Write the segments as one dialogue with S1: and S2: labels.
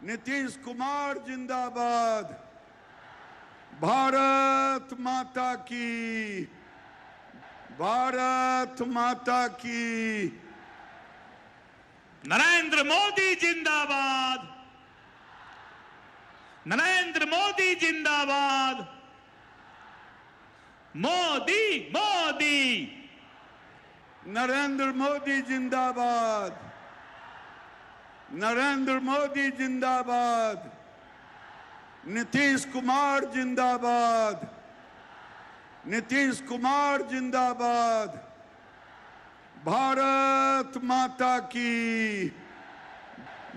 S1: नीतीश कुमार जिंदाबाद। भारत माता की, भारत माता की।
S2: नरेंद्र मोदी जिंदाबाद, नरेंद्र मोदी जिंदाबाद। मोदी मोदी,
S1: नरेंद्र मोदी जिंदाबाद, नरेंद्र मोदी जिंदाबाद। नीतीश कुमार जिंदाबाद, नीतीश कुमार जिंदाबाद। भारत माता की,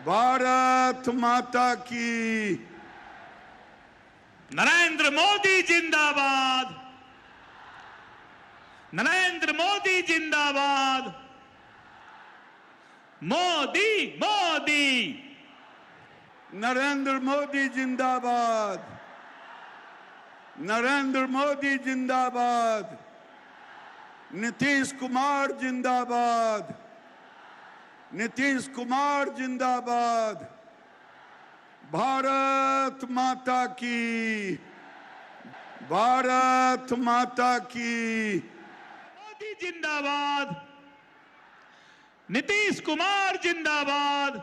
S1: भारत माता की।
S2: नरेंद्र मोदी जिंदाबाद, नरेंद्र मोदी जिंदाबाद। मोदी मोदी,
S1: नरेंद्र मोदी जिंदाबाद, नरेंद्र मोदी जिंदाबाद। नीतीश कुमार जिंदाबाद, नीतीश कुमार जिंदाबाद। भारत माता की, भारत माता की।
S2: मोदी जिंदाबाद, नीतीश कुमार जिंदाबाद।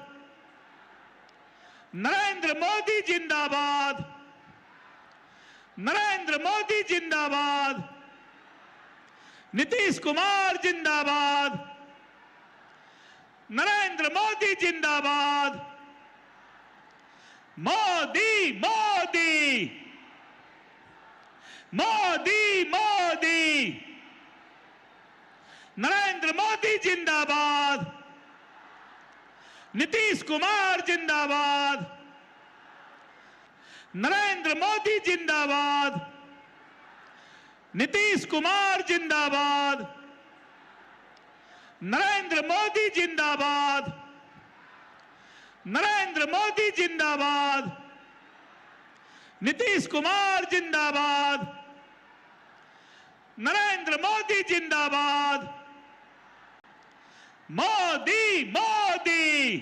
S2: नरेंद्र मोदी जिंदाबाद, नरेंद्र मोदी जिंदाबाद। नीतीश कुमार जिंदाबाद, नरेंद्र मोदी जिंदाबाद। मोदी मोदी, मोदी मोदी। नरेंद्र मोदी जिंदाबाद, नीतीश कुमार जिंदाबाद। नरेंद्र मोदी जिंदाबाद, नीतीश कुमार जिंदाबाद। नरेंद्र मोदी जिंदाबाद, नरेंद्र मोदी जिंदाबाद। नीतीश कुमार जिंदाबाद, नरेंद्र मोदी जिंदाबाद। मोदी मोदी,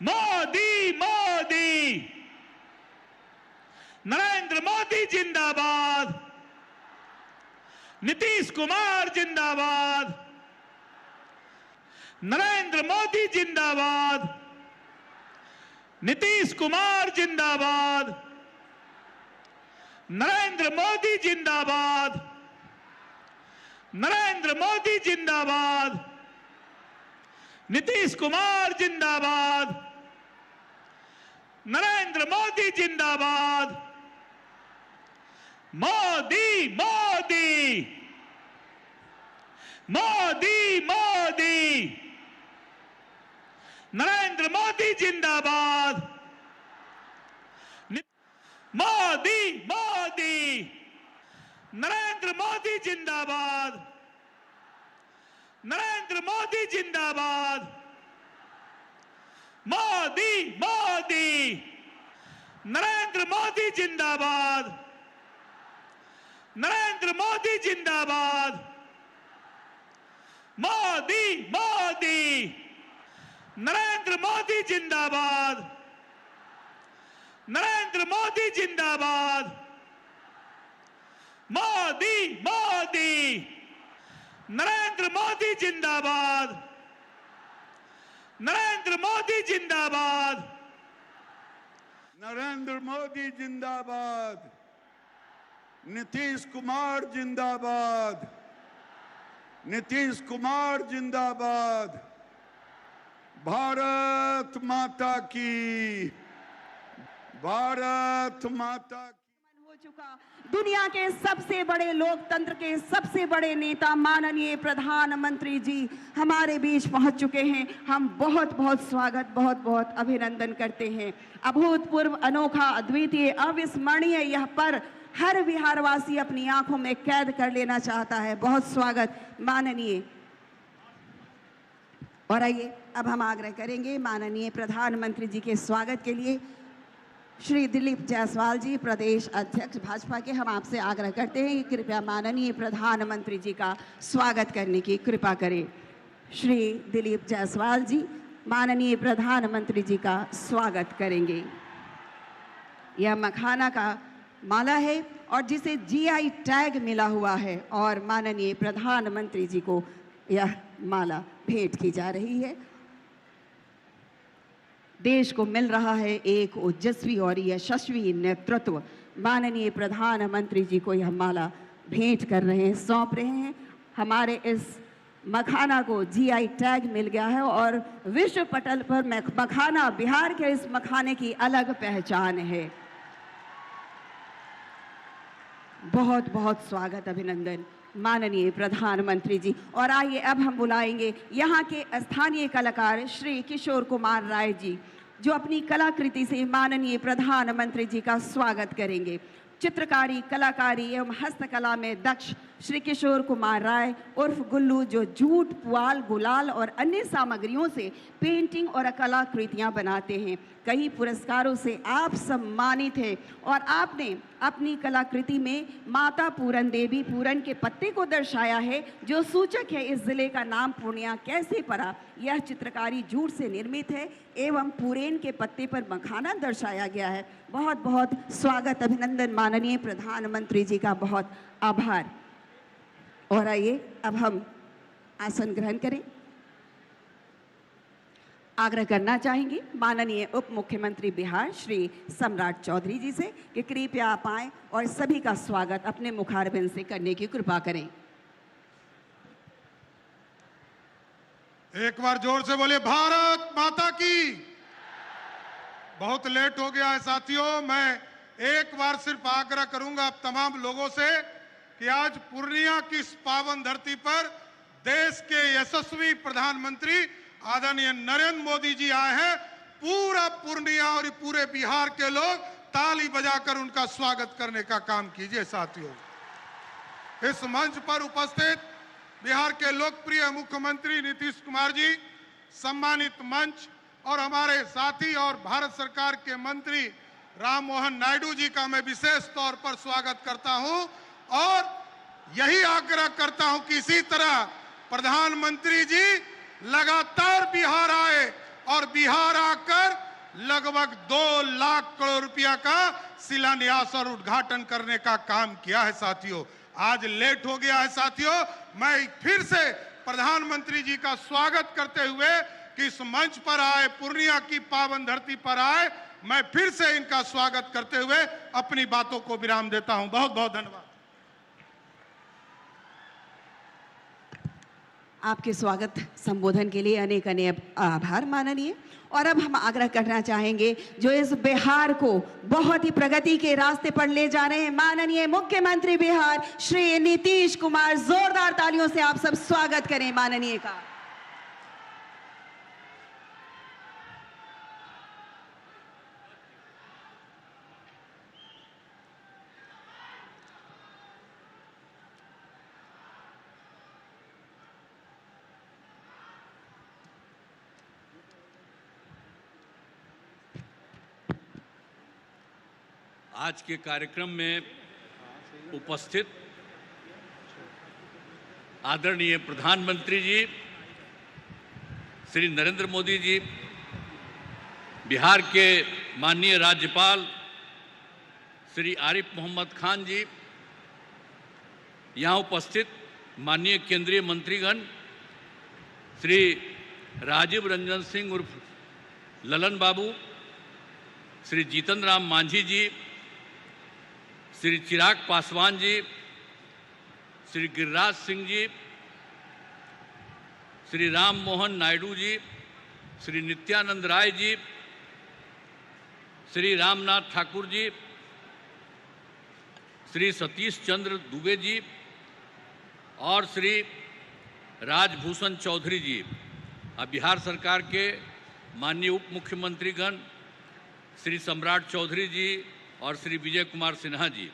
S2: मोदी मोदी। नरेंद्र मोदी जिंदाबाद, नीतीश कुमार जिंदाबाद। नरेंद्र मोदी जिंदाबाद, नीतीश कुमार जिंदाबाद। नरेंद्र मोदी जिंदाबाद, नरेंद्र मोदी जिंदाबाद। नीतीश कुमार जिंदाबाद। नरेंद्र मोदी जिंदाबाद। मोदी मोदी, मोदी मोदी। नरेंद्र मोदी जिंदाबाद। मोदी मोदी, नरेंद्र मोदी जिंदाबाद। नरेंद्र मोदी जिंदाबाद। मोदी मोदी, नरेंद्र मोदी जिंदाबाद। नरेंद्र मोदी जिंदाबाद। मोदी मोदी, नरेंद्र मोदी जिंदाबाद। नरेंद्र मोदी जिंदाबाद। मोदी मोदी, नरेंद्र मोदी जिंदाबाद। नरेंद्र मोदी जिंदाबाद।
S1: नरेंद्र मोदी जिंदाबाद। नीतीश कुमार जिंदाबाद, नीतीश कुमार जिंदाबाद। भारत माता की, भारत माता की।
S3: हो चुका दुनिया के सबसे बड़े लोकतंत्र के सबसे बड़े नेता माननीय प्रधानमंत्री जी हमारे बीच पहुंच चुके हैं। हम बहुत बहुत स्वागत, बहुत बहुत अभिनंदन करते हैं। अभूतपूर्व, अनोखा, अद्वितीय, अविस्मरणीय यह पर हर बिहारवासी अपनी आंखों में कैद कर लेना चाहता है। बहुत स्वागत माननीय। और आइए अब हम आग्रह करेंगे माननीय प्रधानमंत्री जी के स्वागत के लिए। श्री दिलीप जायसवाल जी, प्रदेश अध्यक्ष भाजपा के, हम आपसे आग्रह करते हैं कि कृपया माननीय प्रधानमंत्री जी का स्वागत करने की कृपा करें। श्री दिलीप जायसवाल जी, माननीय प्रधानमंत्री जी का स्वागत करेंगे। यह मखाना का माला है और जिसे जीआई टैग मिला हुआ है और माननीय प्रधानमंत्री जी को यह माला भेंट की जा रही है। देश को मिल रहा है एक ओजस्वी और यशस्वी नेतृत्व। माननीय प्रधानमंत्री जी को यह माला भेंट कर रहे हैं, सौंप रहे हैं। हमारे इस मखाना को जीआई टैग मिल गया है और विश्व पटल पर मखाना, बिहार के इस मखाने की अलग पहचान है। बहुत बहुत स्वागत, अभिनंदन माननीय प्रधानमंत्री जी। और आइए अब हम बुलाएंगे यहाँ के स्थानीय कलाकार श्री किशोर कुमार राय जी, जो अपनी कलाकृति से माननीय प्रधानमंत्री जी का स्वागत करेंगे। चित्रकारी, कलाकारी एवं हस्तकला में दक्ष श्री किशोर कुमार राय उर्फ गुल्लू, जो जूट, पुआल, गुलाल और अन्य सामग्रियों से पेंटिंग और कलाकृतियां बनाते हैं। कई पुरस्कारों से आप सम्मानित हैं और आपने अपनी कलाकृति में माता पूरन देवी पूरन के पत्ते को दर्शाया है, जो सूचक है इस जिले का नाम पूर्णिया कैसे पड़ा। यह चित्रकारी जूट से निर्मित है एवं पूरेन के पत्ते पर मखाना दर्शाया गया है। बहुत बहुत स्वागत, अभिनंदन माननीय प्रधानमंत्री जी का, बहुत आभार। और आइए अब हम आसन ग्रहण करें। आग्रह करना चाहेंगे माननीय उप मुख्यमंत्री बिहार श्री सम्राट चौधरी जी से कि कृपया आप आएं और सभी का स्वागत अपने मुखारबिंद से करने की कृपा करें।
S4: एक बार जोर से बोले भारत माता की। बहुत लेट हो गया है साथियों, मैं एक बार सिर्फ आग्रह करूंगा आप तमाम लोगों से कि आज पूर्णिया की इस पावन धरती पर देश के यशस्वी प्रधानमंत्री आदरणीय नरेंद्र मोदी जी आए हैं। पूरा पूर्णिया और पूरे बिहार के लोग ताली बजाकर उनका स्वागत करने का काम कीजिए साथियों। इस मंच पर उपस्थित बिहार के लोकप्रिय मुख्यमंत्री नीतीश कुमार जी, सम्मानित मंच और हमारे साथी और भारत सरकार के मंत्री राम मोहन नायडू जी का मैं विशेष तौर पर स्वागत करता हूं और यही आग्रह करता हूं कि इसी तरह प्रधानमंत्री जी लगातार बिहार आए और बिहार आकर लगभग 2 लाख करोड़ रुपया का शिलान्यास और उद्घाटन करने का काम किया है साथियों। आज लेट हो गया है साथियों, मैं फिर से प्रधानमंत्री जी का स्वागत करते हुए कि इस मंच पर आए, पूर्णिया की पावन धरती पर आए, मैं फिर से इनका स्वागत करते हुए अपनी बातों को विराम देता हूं। बहुत बहुत धन्यवाद।
S3: आपके स्वागत संबोधन के लिए अनेक अनेक आभार माननीय। और अब हम आग्रह करना चाहेंगे जो इस बिहार को बहुत ही प्रगति के रास्ते पर ले जा रहे हैं, माननीय मुख्यमंत्री बिहार श्री नीतीश कुमार। जोरदार तालियों से आप सब स्वागत करें माननीय का।
S5: आज के कार्यक्रम में उपस्थित आदरणीय प्रधानमंत्री जी श्री नरेंद्र मोदी जी, बिहार के माननीय राज्यपाल श्री आरिफ मोहम्मद खान जी, यहाँ उपस्थित माननीय केंद्रीय मंत्रीगण श्री राजीव रंजन सिंह उर्फ ललन बाबू, श्री जीतन राम मांझी जी, श्री चिराग पासवान जी, श्री गिरिराज सिंह जी, श्री राम मोहन नायडू जी, श्री नित्यानंद राय जी, श्री रामनाथ ठाकुर जी, श्री सतीश चंद्र दुबे जी और श्री राजभूषण चौधरी जी, बिहार सरकार के माननीय उप मुख्यमंत्रीगण श्री सम्राट चौधरी जी और श्री विजय कुमार सिन्हा जी,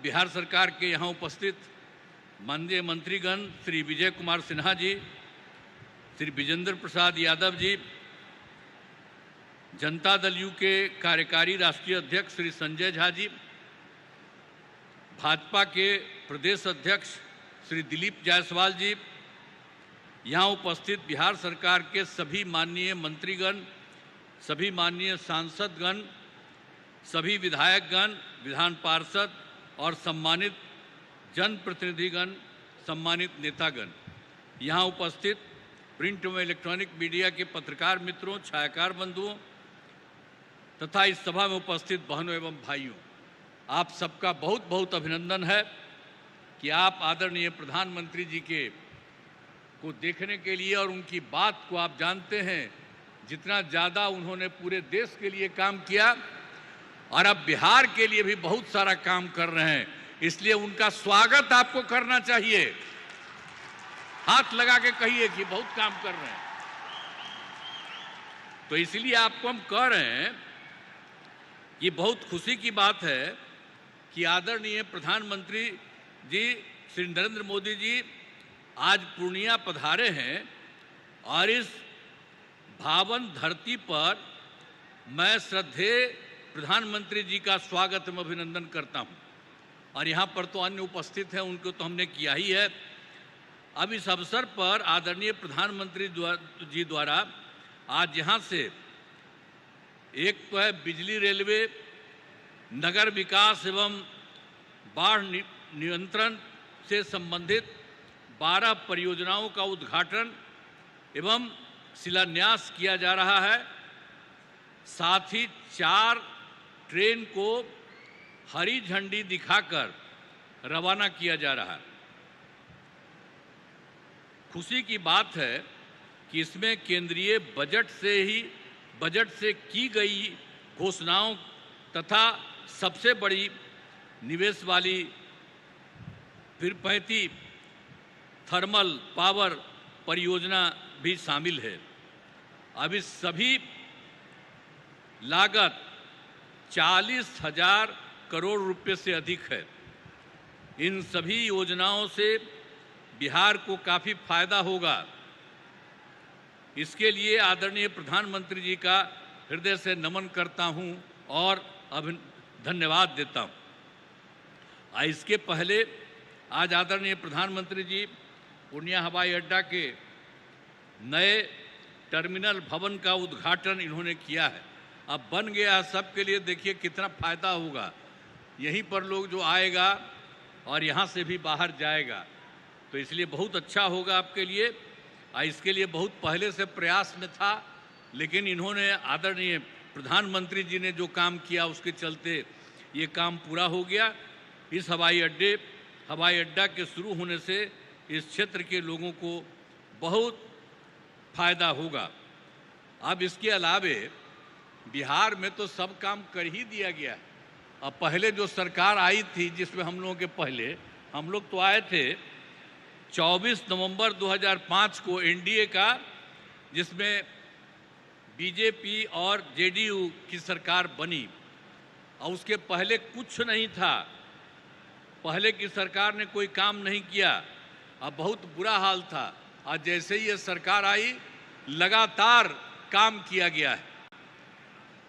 S5: बिहार सरकार के यहाँ उपस्थित माननीय मंत्रीगण श्री विजय कुमार सिन्हा जी, श्री विजेंद्र प्रसाद यादव जी, जनता दल यू के कार्यकारी राष्ट्रीय अध्यक्ष श्री संजय झा जी, भाजपा के प्रदेश अध्यक्ष श्री दिलीप जायसवाल जी, यहाँ उपस्थित बिहार सरकार के सभी माननीय मंत्रीगण, सभी माननीय सांसदगण, सभी विधायकगण, विधान पार्षद और सम्मानित जनप्रतिनिधिगण, सम्मानित नेतागण, यहाँ उपस्थित प्रिंट एवं इलेक्ट्रॉनिक मीडिया के पत्रकार मित्रों, छायाकार बंधुओं तथा इस सभा में उपस्थित बहनों एवं भाइयों, आप सबका बहुत बहुत अभिनंदन है कि आप आदरणीय प्रधानमंत्री जी को देखने के लिए और उनकी बात को आप जानते हैं जितना ज़्यादा उन्होंने पूरे देश के लिए काम किया और अब बिहार के लिए भी बहुत सारा काम कर रहे हैं, इसलिए उनका स्वागत आपको करना चाहिए। हाथ लगा के कहिए कि बहुत काम कर रहे हैं। तो इसलिए आपको हम कह रहे हैं कि बहुत खुशी की बात है कि आदरणीय प्रधानमंत्री जी श्री नरेंद्र मोदी जी आज पूर्णिया पधारे हैं और इस पावन धरती पर मैं श्रद्धेय प्रधानमंत्री जी का स्वागत एवं अभिनंदन करता हूं। और यहाँ पर तो अन्य उपस्थित हैं, उनको तो हमने किया ही है। अब इस अवसर पर आदरणीय प्रधानमंत्री जी द्वारा आज यहाँ से एक तो है बिजली, रेलवे, नगर विकास एवं बाढ़ नियंत्रण से संबंधित 12 परियोजनाओं का उद्घाटन एवं शिलान्यास किया जा रहा है। साथ ही 4 ट्रेन को हरी झंडी दिखाकर रवाना किया जा रहा है। खुशी की बात है कि इसमें केंद्रीय बजट से की गई घोषणाओं तथा सबसे बड़ी निवेश वाली पीरपैंती थर्मल पावर परियोजना भी शामिल है। अब इस सभी लागत 40,000 करोड़ रुपए से अधिक है। इन सभी योजनाओं से बिहार को काफ़ी फायदा होगा। इसके लिए आदरणीय प्रधानमंत्री जी का हृदय से नमन करता हूं और धन्यवाद देता हूं। इसके पहले आज आदरणीय प्रधानमंत्री जी पूर्णिया हवाई अड्डा के नए टर्मिनल भवन का उद्घाटन इन्होंने किया है। अब बन गया सबके लिए, देखिए कितना फायदा होगा। यहीं पर लोग जो आएगा और यहाँ से भी बाहर जाएगा, तो इसलिए बहुत अच्छा होगा आपके लिए। इसके लिए बहुत पहले से प्रयास में था, लेकिन इन्होंने आदरणीय प्रधानमंत्री जी ने जो काम किया उसके चलते ये काम पूरा हो गया। इस हवाई अड्डा के शुरू होने से इस क्षेत्र के लोगों को बहुत फायदा होगा। अब इसके अलावे बिहार में तो सब काम कर ही दिया गया है। अब पहले जो सरकार आई थी, जिसमें हम लोगों के पहले हम लोग तो आए थे 24 नवंबर 2005 को एनडीए का, जिसमें बीजेपी और जेडीयू की सरकार बनी। और उसके पहले कुछ नहीं था, पहले की सरकार ने कोई काम नहीं किया। अब बहुत बुरा हाल था। आज जैसे ही ये सरकार आई लगातार काम किया गया है।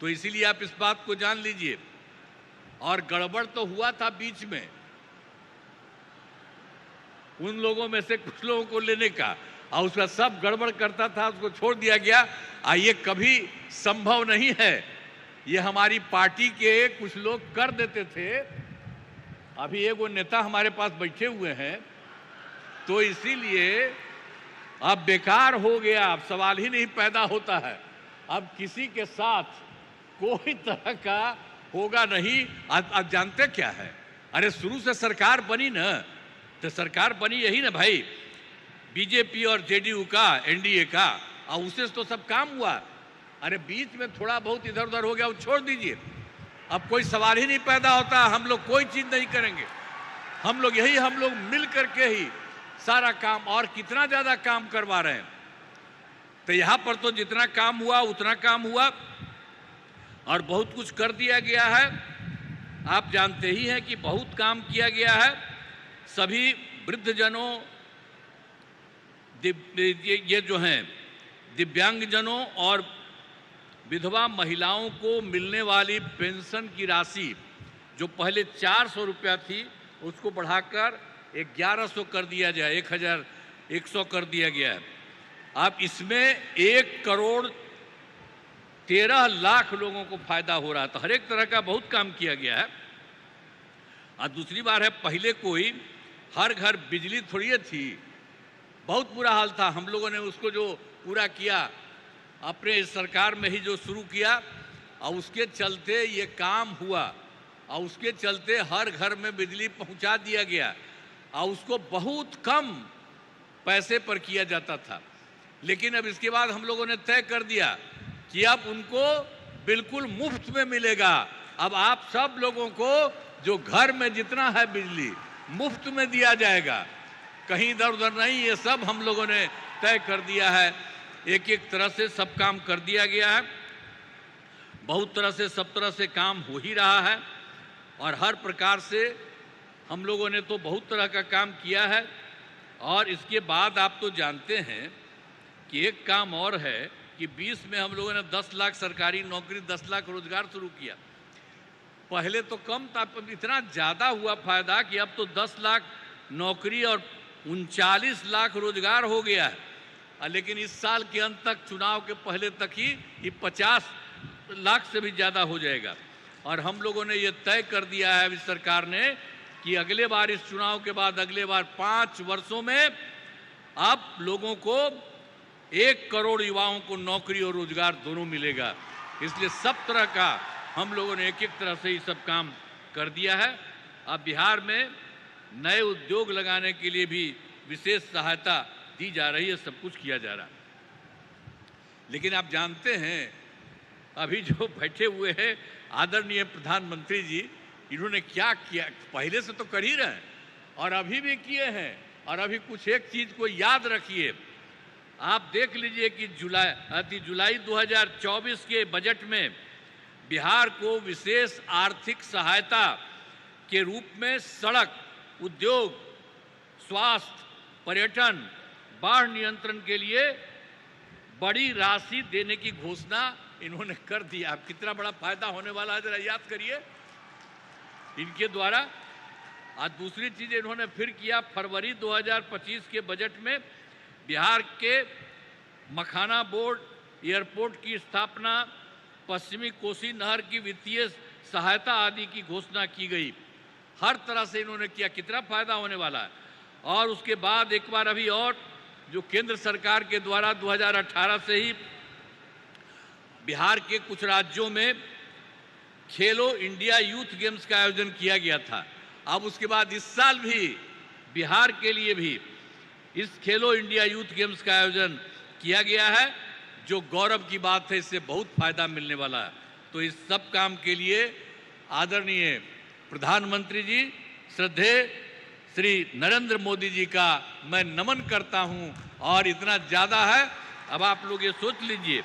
S5: तो इसीलिए आप इस बात को जान लीजिए। और गड़बड़ तो हुआ था बीच में, उन लोगों में से कुछ लोगों को लेने का, और उसका सब गड़बड़ करता था, उसको छोड़ दिया गया। ये कभी संभव नहीं है। ये हमारी पार्टी के कुछ लोग कर देते थे। अभी एक वो नेता हमारे पास बैठे हुए हैं, तो इसीलिए अब बेकार हो गया। अब सवाल ही नहीं पैदा होता है। अब किसी के साथ कोई तरह का होगा नहीं। आप जानते क्या है, अरे शुरू से सरकार बनी ना, तो सरकार बनी यही ना भाई, बीजेपी और जेडीयू का, एनडीए का, और उससे तो सब काम हुआ। अरे बीच में थोड़ा बहुत इधर उधर हो गया, वो छोड़ दीजिए। अब कोई सवाल ही नहीं पैदा होता। हम लोग कोई चीज नहीं करेंगे। हम लोग मिल करके ही सारा काम, और कितना ज्यादा काम करवा रहे हैं। तो यहां पर तो जितना काम हुआ उतना काम हुआ, और बहुत कुछ कर दिया गया है। आप जानते ही हैं कि बहुत काम किया गया है। सभी वृद्धजनों, ये जो हैं दिव्यांगजनों और विधवा महिलाओं को मिलने वाली पेंशन की राशि, जो पहले 400 रुपया थी, उसको बढ़ाकर 1100 कर दिया जाए, 1100 कर दिया गया है। अब इसमें 1,13,00,000 लोगों को फायदा हो रहा था। हर एक तरह का बहुत काम किया गया है। और दूसरी बात है, पहले कोई हर घर बिजली थोड़ी थी, बहुत बुरा हाल था। हम लोगों ने उसको जो पूरा किया अपने सरकार में ही जो शुरू किया, और उसके चलते ये काम हुआ, और उसके चलते हर घर में बिजली पहुंचा दिया गया, और उसको बहुत कम पैसे पर किया जाता था। लेकिन अब इसके बाद हम लोगों ने तय कर दिया कि अब उनको बिल्कुल मुफ्त में मिलेगा। अब आप सब लोगों को जो घर में जितना है बिजली मुफ्त में दिया जाएगा, कहीं इधर उधर नहीं। ये सब हम लोगों ने तय कर दिया है। एक एक तरह से सब काम कर दिया गया है। बहुत तरह से सब तरह से काम हो ही रहा है, और हर प्रकार से हम लोगों ने तो बहुत तरह का काम किया है। और इसके बाद आप तो जानते हैं कि एक काम और है कि 20 में हम लोगों ने 10 लाख सरकारी नौकरी, 10 लाख रोजगार शुरू किया। पहले तो कम था, पर इतना ज़्यादा हुआ फायदा कि अब तो 10 लाख नौकरी और 39 लाख रोजगार हो गया है। लेकिन इस साल के अंत तक, चुनाव के पहले तक ही ये 50 लाख से भी ज़्यादा हो जाएगा। और हम लोगों ने ये तय कर दिया है इस सरकार ने कि अगले बार, इस चुनाव के बाद अगले बार 5 वर्षों में अब लोगों को 1 करोड़ युवाओं को नौकरी और रोजगार दोनों मिलेगा। इसलिए सब तरह का हम लोगों ने एक एक तरह से ये सब काम कर दिया है। अब बिहार में नए उद्योग लगाने के लिए भी विशेष सहायता दी जा रही है, सब कुछ किया जा रहा है। लेकिन आप जानते हैं, अभी जो बैठे हुए हैं आदरणीय प्रधानमंत्री जी, इन्होंने क्या किया? पहले से तो कर ही रहे हैं और अभी भी किए हैं। और अभी कुछ एक चीज को याद रखिए, आप देख लीजिए कि जुलाई 2024 के बजट में बिहार को विशेष आर्थिक सहायता के रूप में सड़क, उद्योग, स्वास्थ्य, पर्यटन, बाढ़ नियंत्रण के लिए बड़ी राशि देने की घोषणा इन्होंने कर दिया। अब कितना बड़ा फायदा होने वाला है जरा याद करिए इनके द्वारा। आज दूसरी चीज इन्होंने फिर किया, फरवरी 2025 के बजट में बिहार के मखाना बोर्ड एयरपोर्ट की स्थापना, पश्चिमी कोसी नहर की वित्तीय सहायता आदि की घोषणा की गई। हर तरह से इन्होंने किया, कितना फायदा होने वाला है। और उसके बाद एक बार अभी और जो केंद्र सरकार के द्वारा 2018 से ही बिहार के कुछ राज्यों में खेलो इंडिया यूथ गेम्स का आयोजन किया गया था। अब उसके बाद इस साल भी बिहार के लिए भी इस खेलो इंडिया यूथ गेम्स का आयोजन किया गया है, जो गौरव की बात है। इससे बहुत फायदा मिलने वाला है। तो इस सब काम के लिए आदरणीय प्रधानमंत्री जी, श्रद्धेय श्री नरेंद्र मोदी जी का मैं नमन करता हूं। और इतना ज़्यादा है, अब आप लोग ये सोच लीजिए।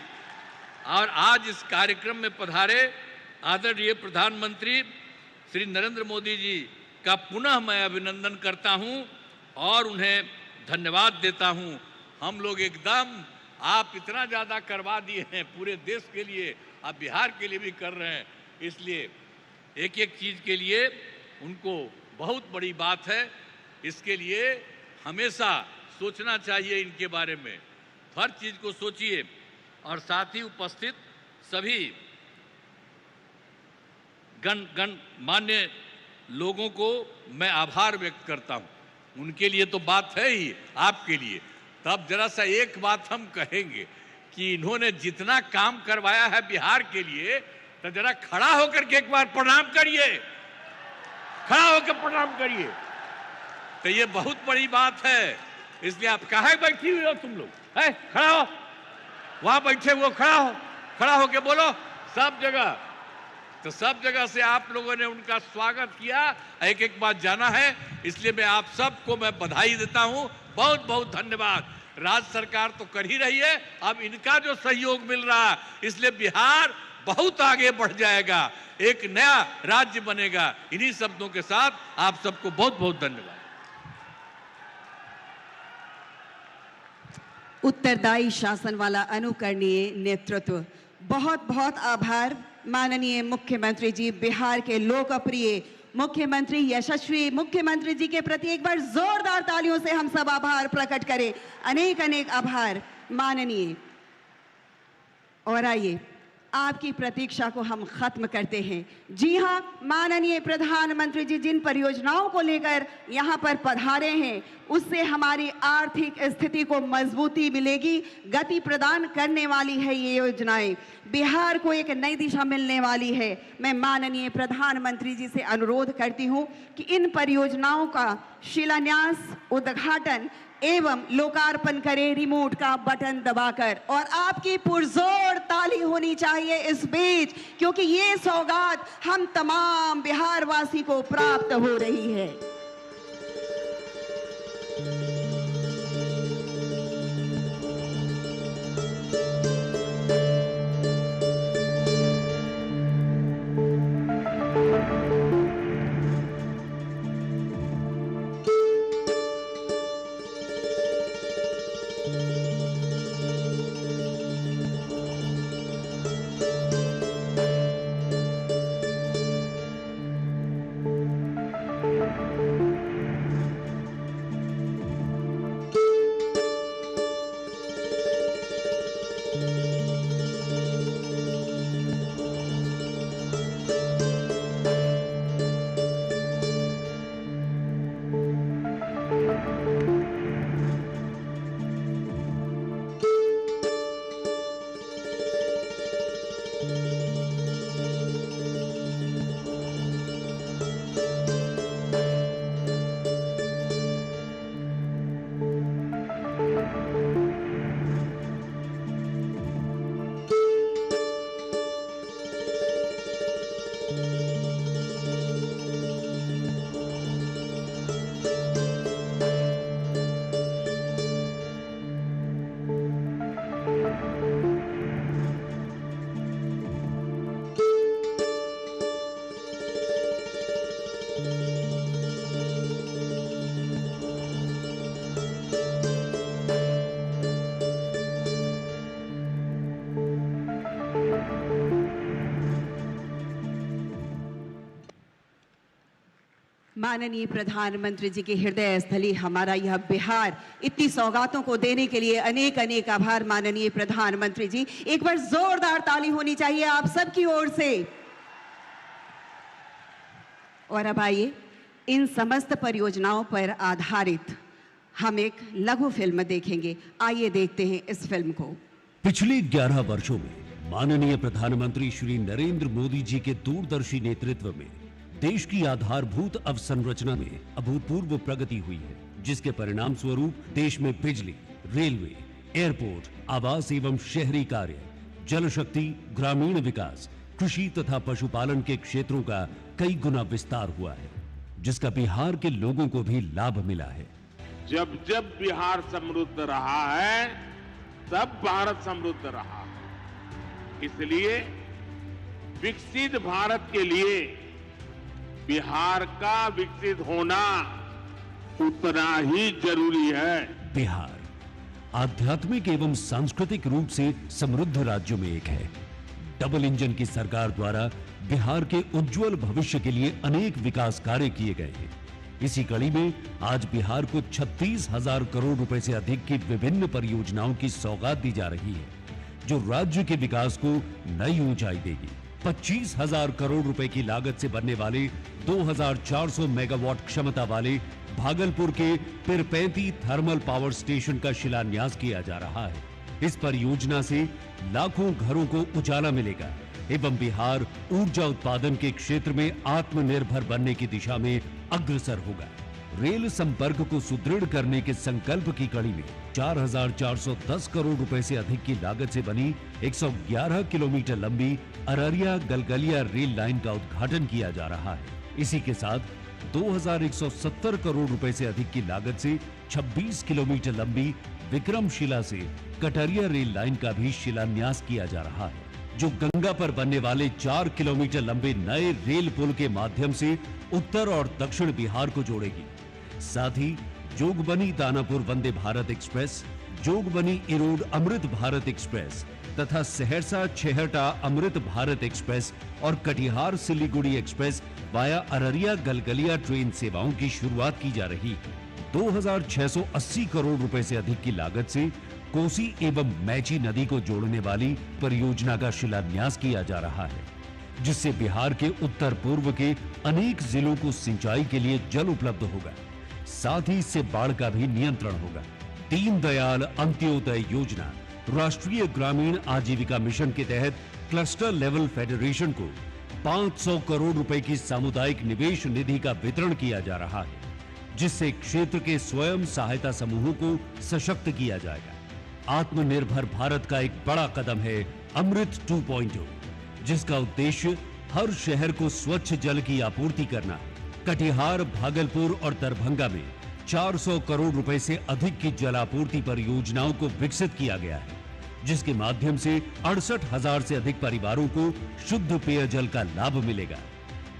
S5: और आज इस कार्यक्रम में पधारे आदरणीय प्रधानमंत्री श्री नरेंद्र मोदी जी का पुनः मैं अभिनंदन करता हूं और उन्हें धन्यवाद देता हूं। हम लोग एकदम, आप इतना ज़्यादा करवा दिए हैं पूरे देश के लिए, आप बिहार के लिए भी कर रहे हैं। इसलिए एक एक चीज़ के लिए उनको बहुत बड़ी बात है। इसके लिए हमेशा सोचना चाहिए इनके बारे में, हर चीज़ को सोचिए। और साथ ही उपस्थित सभी गणमान्य लोगों को मैं आभार व्यक्त करता हूं। उनके लिए तो बात है ही, आपके लिए। तब जरा सा एक बात हम कहेंगे कि इन्होंने जितना काम करवाया है बिहार के लिए, तो जरा खड़ा होकर के एक बार प्रणाम करिए, खड़ा होकर प्रणाम करिए। तो ये बहुत बड़ी बात है। इसलिए आप कहाँ बैठी हुई हो तुम लोग? है, खड़ा हो, वहां बैठे हुए खड़ा होके बोलो सब जगह। तो सब जगह से आप लोगों ने उनका स्वागत किया, एक एक बात जाना है। इसलिए मैं आप सबको मैं बधाई देता हूं, बहुत बहुत धन्यवाद। राज्य सरकार तो कर ही रही है, अब इनका जो सहयोग मिल रहा है, इसलिए बिहार बहुत आगे बढ़ जाएगा, एक नया राज्य बनेगा। इन्हीं शब्दों के साथ आप सबको बहुत बहुत धन्यवाद।
S3: उत्तरदायी शासन वाला अनुकरणीय नेतृत्व, बहुत बहुत आभार माननीय मुख्यमंत्री जी। बिहार के लोकप्रिय मुख्यमंत्री, यशस्वी मुख्यमंत्री जी के प्रति एक बार जोरदार तालियों से हम सब आभार प्रकट करें। अनेक अनेक आभार। माननीय, और आइए आपकी प्रतीक्षा को हम खत्म करते हैं। जी हाँ, माननीय प्रधानमंत्री जी जिन परियोजनाओं को लेकर यहाँ पर पधारे हैं, उससे हमारी आर्थिक स्थिति को मजबूती मिलेगी, गति प्रदान करने वाली है ये योजनाएं, बिहार को एक नई दिशा मिलने वाली है। मैं माननीय प्रधानमंत्री जी से अनुरोध करती हूँ कि इन परियोजनाओं का शिलान्यास, उद्घाटन एवं लोकार्पण करें रिमोट का बटन दबाकर, और आपकी पुरजोर ताली होनी चाहिए इस बीच, क्योंकि ये सौगात हम तमाम बिहार वासी को प्राप्त हो रही है। माननीय प्रधानमंत्री जी की हृदय स्थली हमारा यह बिहार, इतनी सौगातों को देने के लिए अनेक अनेक आभार माननीय प्रधानमंत्री जी। एक बार जोरदार ताली होनी चाहिए आप सबकी ओर से। और अब आइए इन समस्त परियोजनाओं पर आधारित हम एक लघु फिल्म देखेंगे। आइए देखते हैं इस फिल्म को।
S6: पिछले 11 वर्षों में माननीय प्रधानमंत्री श्री नरेंद्र मोदी जी के दूरदर्शी नेतृत्व में देश की आधारभूत अवसंरचना में अभूतपूर्व प्रगति हुई है, जिसके परिणाम स्वरूप देश में बिजली, रेलवे, एयरपोर्ट, आवास एवं शहरी कार्य, जल शक्ति, ग्रामीण विकास, कृषि तथा पशुपालन के क्षेत्रों का कई गुना विस्तार हुआ है, जिसका बिहार के लोगों को भी लाभ मिला है।
S7: जब जब बिहार समृद्ध रहा है, तब भारत समृद्ध रहा है। इसलिए विकसित भारत के लिए बिहार का विकसित होना उतना ही जरूरी है।
S6: बिहार आध्यात्मिक एवं सांस्कृतिक रूप से समृद्ध राज्यों में एक है। डबल इंजन की सरकार द्वारा बिहार के उज्जवल भविष्य के लिए अनेक विकास कार्य किए गए हैं। इसी कड़ी में आज बिहार को 36,000 करोड़ रुपए से अधिक की विभिन्न परियोजनाओं की सौगात दी जा रही है, जो राज्य के विकास को नई ऊंचाई देगी। 25,000 करोड़ रुपए की लागत से बनने वाले 2,400 मेगावाट क्षमता वाले भागलपुर के पिरपैंती थर्मल पावर स्टेशन का शिलान्यास किया जा रहा है। इस परियोजना से लाखों घरों को उजाला मिलेगा एवं बिहार ऊर्जा उत्पादन के क्षेत्र में आत्मनिर्भर बनने की दिशा में अग्रसर होगा। रेल संपर्क को सुदृढ़ करने के संकल्प की कड़ी में 4,410 करोड़ रुपए से अधिक की लागत से बनी 111 किलोमीटर लंबी अररिया गलगलिया रेल लाइन का उद्घाटन किया जा रहा है। इसी के साथ 2,170 करोड़ रुपए से अधिक की लागत से 26 किलोमीटर लंबी विक्रमशिला से कटरिया रेल लाइन का भी शिलान्यास किया जा रहा है, जो गंगा पर बनने वाले 4 किलोमीटर लंबे नए रेल पुल के माध्यम से उत्तर और दक्षिण बिहार को जोड़ेगी। साथ ही जोगबनी दानापुर वंदे भारत एक्सप्रेस, जोगबनी इरोड अमृत भारत एक्सप्रेस तथा सहरसा छेहटा अमृत भारत एक्सप्रेस और Katihar Siliguri express via Araria Galgalia train सेवाओं की शुरुआत की जा रही है। 2,680 करोड़ रुपए से अधिक की लागत से कोसी एवं मैची नदी को जोड़ने वाली परियोजना का शिलान्यास किया जा रहा है, जिससे बिहार के उत्तर पूर्व के अनेक जिलों को सिंचाई के लिए जल उपलब्ध होगा। साथ ही इससे बाढ़ का भी नियंत्रण होगा। दीनदयाल अंत्योदय योजना राष्ट्रीय ग्रामीण आजीविका मिशन के तहत क्लस्टर लेवल फेडरेशन को 500 करोड़ रुपए की सामुदायिक निवेश निधि का वितरण किया जा रहा है, जिससे क्षेत्र के स्वयं सहायता समूहों को सशक्त किया जाएगा। आत्मनिर्भर भारत का एक बड़ा कदम है अमृत 2.0, जिसका उद्देश्य हर शहर को स्वच्छ जल की आपूर्ति करना। कटिहार, भागलपुर और दरभंगा में 400 करोड़ रुपए से अधिक की जलापूर्ति परियोजनाओं को विकसित किया गया है, जिसके माध्यम से 68,000 से अधिक परिवारों को शुद्ध पेयजल का लाभ मिलेगा।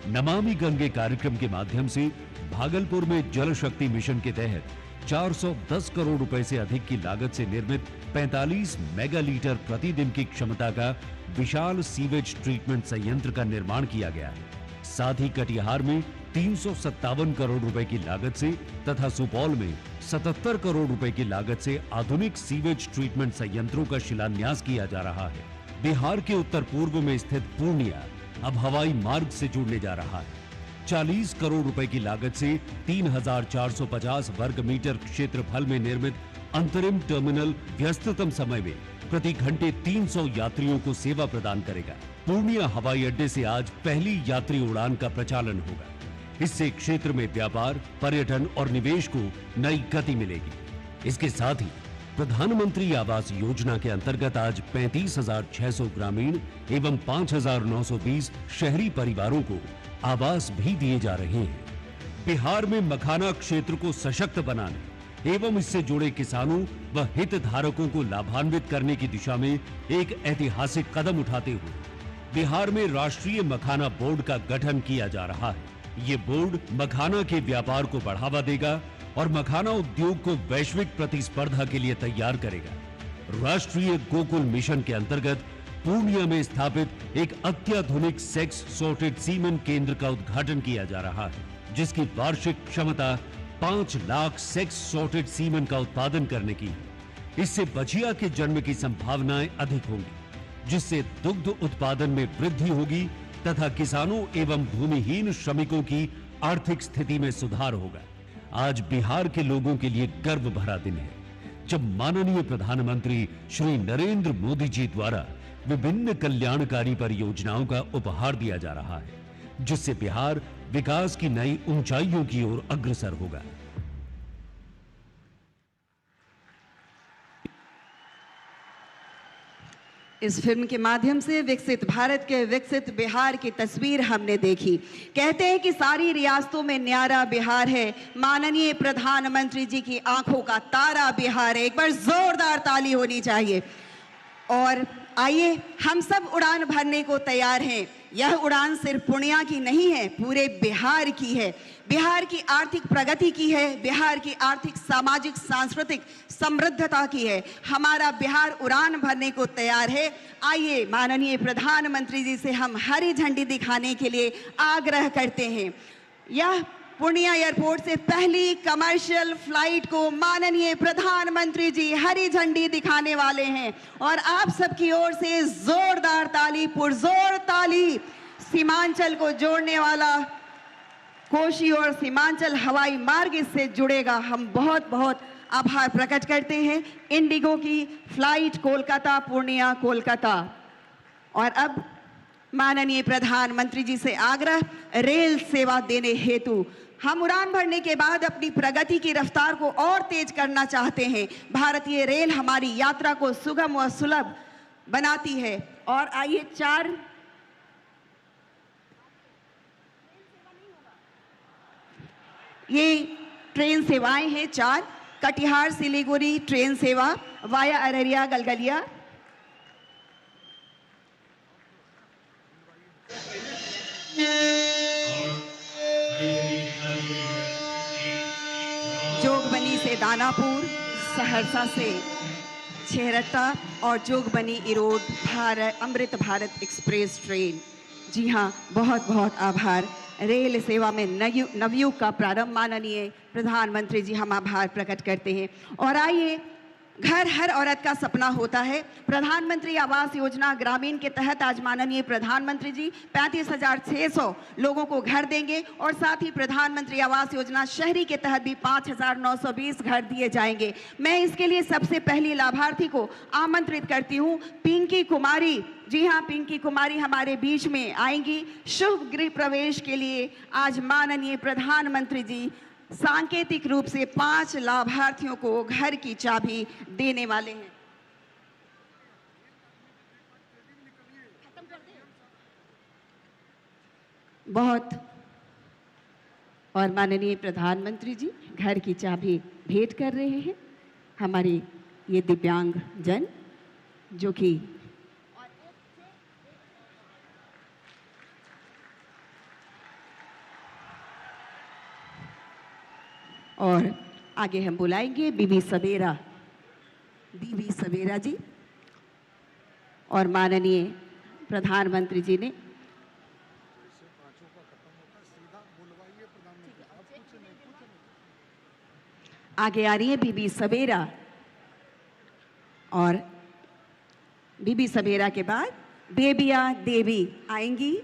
S6: नमामि गंगे कार्यक्रम के माध्यम से भागलपुर में जल शक्ति मिशन के तहत 410 करोड़ रुपए से अधिक की लागत से निर्मित 45 मेगालीटर प्रतिदिन की क्षमता का विशाल सीवेज ट्रीटमेंट संयंत्र का निर्माण किया गया है। साथ ही कटिहार में 357 करोड़ रुपए की लागत से तथा सुपौल में 77 करोड़ रुपए की लागत से आधुनिक सीवेज ट्रीटमेंट संयंत्रों का शिलान्यास किया जा रहा है। बिहार के उत्तर पूर्व में स्थित पूर्णिया अब हवाई मार्ग से जुड़ने जा रहा है। 40 करोड़ रुपए की लागत से 3,450 वर्ग मीटर क्षेत्रफल में निर्मित अंतरिम टर्मिनल व्यस्ततम समय में प्रति घंटे 300 यात्रियों को सेवा प्रदान करेगा। पूर्णिया हवाई अड्डे से आज पहली यात्री उड़ान का प्रचालन होगा। इससे क्षेत्र में व्यापार, पर्यटन और निवेश को नई गति मिलेगी। इसके साथ ही प्रधानमंत्री आवास योजना के अंतर्गत आज 35,600 ग्रामीण एवं 5,920 शहरी परिवारों को आवास भी दिए जा रहे हैं। बिहार में मखाना क्षेत्र को सशक्त बनाने एवं इससे जुड़े किसानों व हितधारकों को लाभान्वित करने की दिशा में एक ऐतिहासिक कदम उठाते हुए बिहार में राष्ट्रीय मखाना बोर्ड का गठन किया जा रहा है। ये बोर्ड मखाना के व्यापार को बढ़ावा देगा और मखाना उद्योग को वैश्विक प्रतिस्पर्धा के लिए तैयार करेगा। राष्ट्रीय गोकुल मिशन के अंतर्गत पूर्णिया में स्थापित एक अत्याधुनिक सेक्स सॉर्टेड सीमेन केंद्र का उद्घाटन किया जा रहा है, जिसकी वार्षिक क्षमता 5 लाख सेक्स सॉर्टेड सीमेन का उत्पादन करने की है। इससे बछिया के जन्म की संभावनाएं अधिक होंगी, जिससे दुग्ध उत्पादन में वृद्धि होगी तथा किसानों एवं भूमिहीन श्रमिकों की आर्थिक स्थिति में सुधार होगा। आज बिहार के लोगों के लिए गर्व भरा दिन है, जब माननीय प्रधानमंत्री श्री नरेंद्र मोदी जी द्वारा विभिन्न कल्याणकारी परियोजनाओं का उपहार दिया जा रहा है, जिससे बिहार विकास की नई ऊंचाइयों की ओर अग्रसर होगा।
S3: इस फिल्म के माध्यम से विकसित भारत के विकसित बिहार की तस्वीर हमने देखी। कहते हैं कि सारी रियासतों में न्यारा बिहार है, माननीय प्रधानमंत्री जी की आंखों का तारा बिहार है। एक बार जोरदार ताली होनी चाहिए। और आइए, हम सब उड़ान भरने को तैयार हैं। यह उड़ान सिर्फ पूर्णिया की नहीं है, पूरे बिहार की है। बिहार की आर्थिक प्रगति की है, बिहार की आर्थिक, सामाजिक, सांस्कृतिक समृद्धता की है। हमारा बिहार उड़ान भरने को तैयार है। आइए, माननीय प्रधानमंत्री जी से हम हरी झंडी दिखाने के लिए आग्रह करते हैं। यह पूर्णिया एयरपोर्ट से पहली कमर्शियल फ्लाइट को माननीय प्रधानमंत्री जी हरी झंडी दिखाने वाले हैं और आप सबकी ओर से जोरदार ताली, पुरजोर ताली। सीमांचल को जोड़ने वाला कोशी और सीमांचल हवाई मार्ग इससे जुड़ेगा। हम बहुत बहुत आभार प्रकट करते हैं इंडिगो की फ्लाइट कोलकाता, पूर्णिया, कोलकाता। और अब माननीय प्रधानमंत्री जी से आग्रह, रेल सेवा देने हेतु हम उड़ान भरने के बाद अपनी प्रगति की रफ्तार को और तेज करना चाहते हैं। भारतीय रेल हमारी यात्रा को सुगम और सुलभ बनाती है। और आइए, 4 ये ट्रेन सेवाएं हैं। 4 कटिहार सिलीगुड़ी ट्रेन सेवा वाया अररिया गलगलिया, जोगबनी से दानापुर, सहरसा से छेहरट्टा और जोगबनी इरोड अमृत भारत एक्सप्रेस ट्रेन। जी हाँ, बहुत बहुत आभार। रेल सेवा में नवयुग का प्रारंभ, माननीय प्रधानमंत्री जी, हम आभार प्रकट करते हैं। और आइए, घर हर औरत का सपना होता है। प्रधानमंत्री आवास योजना ग्रामीण के तहत आज माननीय प्रधानमंत्री जी 35,600 लोगों को घर देंगे और साथ ही प्रधानमंत्री आवास योजना शहरी के तहत भी 5,920 घर दिए जाएंगे। मैं इसके लिए सबसे पहली लाभार्थी को आमंत्रित करती हूँ, पिंकी कुमारी। जी हाँ, पिंकी कुमारी हमारे बीच में आएंगी। शुभ गृह प्रवेश के लिए आज माननीय प्रधानमंत्री जी सांकेतिक रूप से 5 लाभार्थियों को घर की चाबी देने वाले हैं। बहुत और माननीय प्रधानमंत्री जी घर की चाबी भेंट कर रहे हैं हमारे ये दिव्यांग जन, जो कि और आगे हम बुलाएंगे बीबी सवेरा जी। और माननीय प्रधानमंत्री जी ने आगे आ रही है बीबी सवेरा, और बीबी सवेरा के बाद बेबिया देवी आएंगी।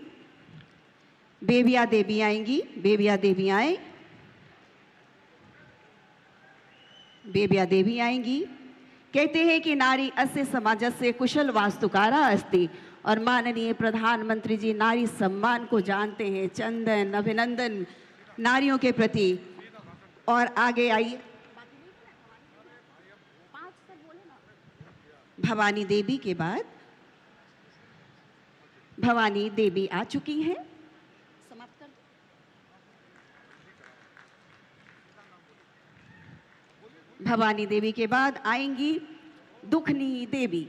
S3: बेबिया देवी आएंगी। बेबिया देवी आए। बेबिया देवी आएंगी। कहते हैं कि नारी अस्य समाजस्य कुशल वास्तुकारा अस्ति, और माननीय प्रधानमंत्री जी नारी सम्मान को जानते हैं। चंदन अभिनंदन नारियों के प्रति। और आगे आइए भवानी देवी के बाद भवानी देवी आ चुकी हैं। समाप्त कर दो। भवानी देवी के बाद आएंगी दुखनी देवी।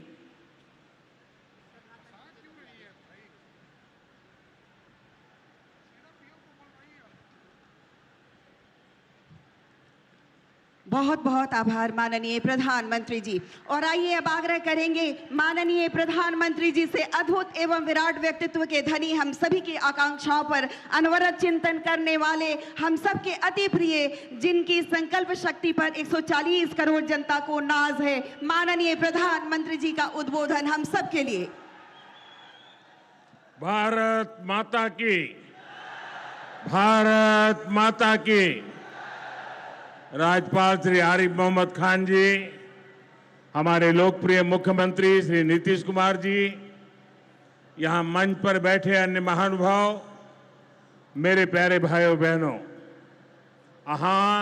S3: बहुत बहुत आभार माननीय प्रधानमंत्री जी। और आइए अब आग्रह करेंगे माननीय प्रधानमंत्री जी से अद्भुत एवं विराट व्यक्तित्व के धनी, हम सभी की आकांक्षाओं पर अनवरत चिंतन करने वाले, हम सबके अति प्रिय, जिनकी संकल्प शक्ति पर 140 करोड़ जनता को नाज है, माननीय प्रधानमंत्री जी का उद्बोधन हम सबके लिए।
S7: भारत माता की, भारत माता की। राज्यपाल श्री आरिफ मोहम्मद खान जी, हमारे लोकप्रिय मुख्यमंत्री श्री नीतीश कुमार जी, यहां मंच पर बैठे अन्य महानुभाव, मेरे प्यारे भाइयों बहनों, अहाँ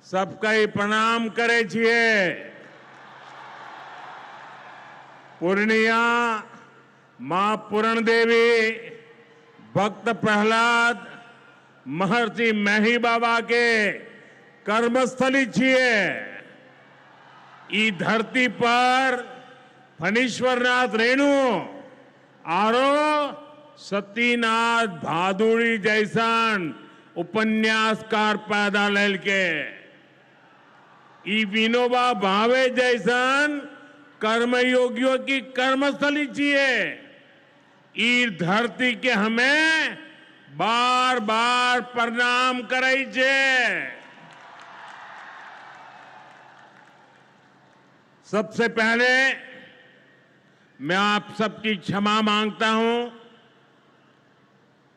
S7: सबका प्रणाम करे छिए। पूर्णिया मां पूरण देवी, भक्त प्रहलाद, महर्षि मेही बाबा के कर्मस्थली छिए। ई धरती पर फणीश्वरनाथ रेणु आरो सतीनाथ भादुड़ी जैसन उपन्यासकार पैदा लेल के, ई विनोबा भावे जैसन कर्मयोगियों की कर्मस्थली छिए। ई धरती के हमें बार बार प्रणाम करे छे। सबसे पहले मैं आप सबकी क्षमा मांगता हूं।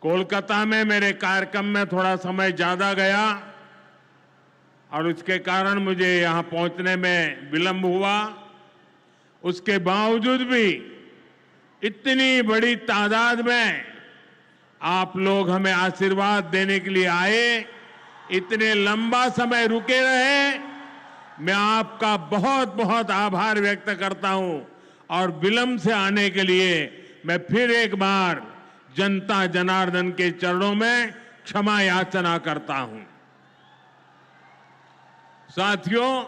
S7: कोलकाता में मेरे कार्यक्रम में थोड़ा समय ज्यादा गया और उसके कारण मुझे यहां पहुंचने में विलंब हुआ। उसके बावजूद भी इतनी बड़ी तादाद में आप लोग हमें आशीर्वाद देने के लिए आए, इतने लंबा समय रुके रहे, मैं आपका बहुत बहुत आभार व्यक्त करता हूं। और विलंब से आने के लिए मैं फिर एक बार जनता जनार्दन के चरणों में क्षमा याचना करता हूं। साथियों,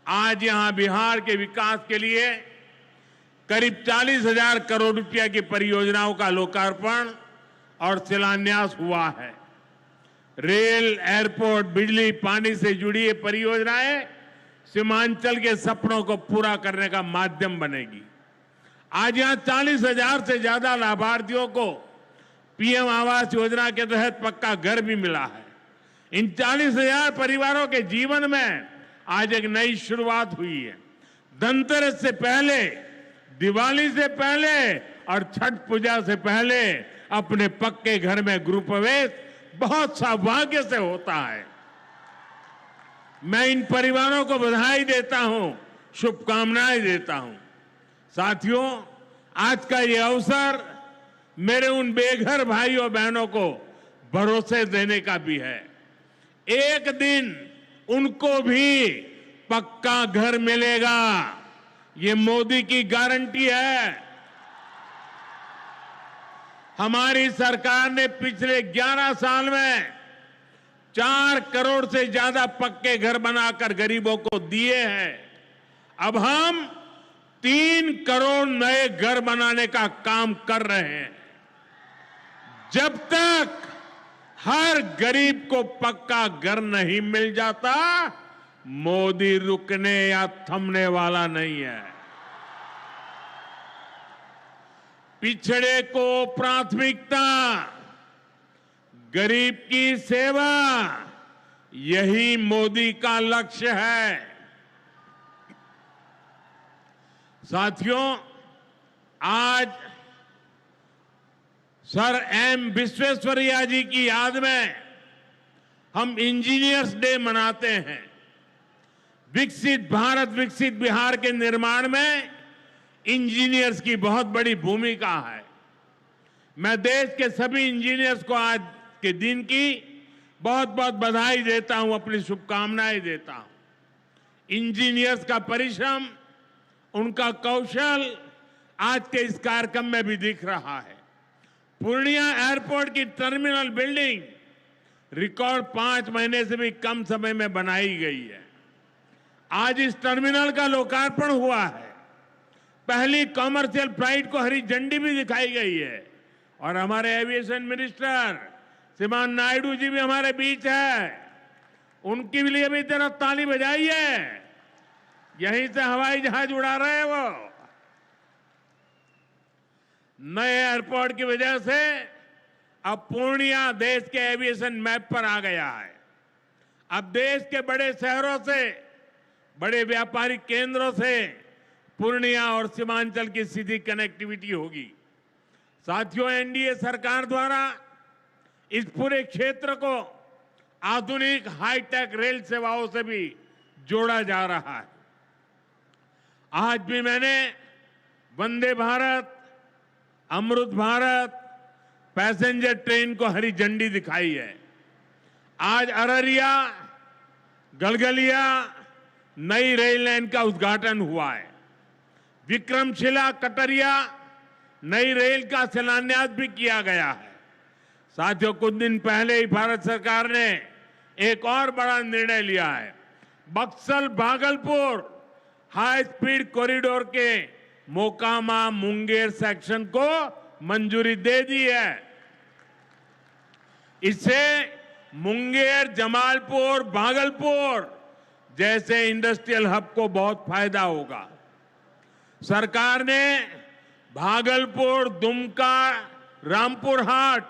S7: आज यहां बिहार के विकास के लिए करीब 40,000 करोड़ रुपया की परियोजनाओं का लोकार्पण और शिलान्यास हुआ है। रेल, एयरपोर्ट, बिजली, पानी से जुड़ी ये परियोजनाएं सीमांचल के सपनों को पूरा करने का माध्यम बनेगी। आज यहां 40,000 से ज्यादा लाभार्थियों को पीएम आवास योजना के तहत पक्का घर भी मिला है। इन 40,000 परिवारों के जीवन में आज एक नई शुरुआत हुई है। धनतेरस से पहले, दिवाली से पहले और छठ पूजा से पहले अपने पक्के घर में गृह प्रवेश बहुत सौभाग्य से होता है। मैं इन परिवारों को बधाई देता हूं, शुभकामनाएं देता हूं। साथियों, आज का ये अवसर मेरे उन बेघर भाइयों बहनों को भरोसे देने का भी है। एक दिन उनको भी पक्का घर मिलेगा, ये मोदी की गारंटी है। हमारी सरकार ने पिछले 11 साल में 4 करोड़ से ज्यादा पक्के घर बनाकर गरीबों को दिए हैं। अब हम 3 करोड़ नए घर बनाने का काम कर रहे हैं। जब तक हर गरीब को पक्का घर नहीं मिल जाता, मोदी रुकने या थमने वाला नहीं है। पिछड़े को प्राथमिकता, गरीब की सेवा, यही मोदी का लक्ष्य है। साथियों, आज सर एम विश्वेश्वरैया जी की याद में हम इंजीनियर्स डे मनाते हैं। विकसित भारत, विकसित बिहार के निर्माण में इंजीनियर्स की बहुत बड़ी भूमिका है। मैं देश के सभी इंजीनियर्स को आज के दिन की बहुत बहुत बधाई देता हूं, अपनी शुभकामनाएं देता हूं। इंजीनियर्स का परिश्रम, उनका कौशल आज के इस कार्यक्रम में भी दिख रहा है। पूर्णिया एयरपोर्ट की टर्मिनल बिल्डिंग रिकॉर्ड 5 महीने से भी कम समय में बनाई गई है। आज इस टर्मिनल का लोकार्पण हुआ है। पहली कॉमर्शियल फ्लाइट को हरी झंडी भी दिखाई गई है और हमारे एविएशन मिनिस्टर श्रीमान नायडू जी भी हमारे बीच है। उनके लिए भी जरा ताली बजाइए। यहीं से हवाई जहाज उड़ा रहे हैं वो। नए एयरपोर्ट की वजह से अब पूर्णिया देश के एविएशन मैप पर आ गया है। अब देश के बड़े शहरों से, बड़े व्यापारिक केंद्रों से पूर्णिया और सीमांचल की सीधी कनेक्टिविटी होगी। साथियों, एनडीए सरकार द्वारा इस पूरे क्षेत्र को आधुनिक हाईटेक रेल सेवाओं से भी जोड़ा जा रहा है। आज भी मैंने वंदे भारत, अमृत भारत पैसेंजर ट्रेन को हरी झंडी दिखाई है। आज अररिया, गलगलिया नई रेल लाइन का उद्घाटन हुआ है। विक्रमशिला, कटरिया नई रेल का शिलान्यास भी किया गया है। साथियों, कुछ दिन पहले ही भारत सरकार ने एक और बड़ा निर्णय लिया है। Buxar Bhagalpur high speed corridor के मोकामा मुंगेर सेक्शन को मंजूरी दे दी है। इससे मुंगेर, जमालपुर, भागलपुर जैसे इंडस्ट्रियल हब को बहुत फायदा होगा। सरकार ने भागलपुर, दुमका, रामपुर हाट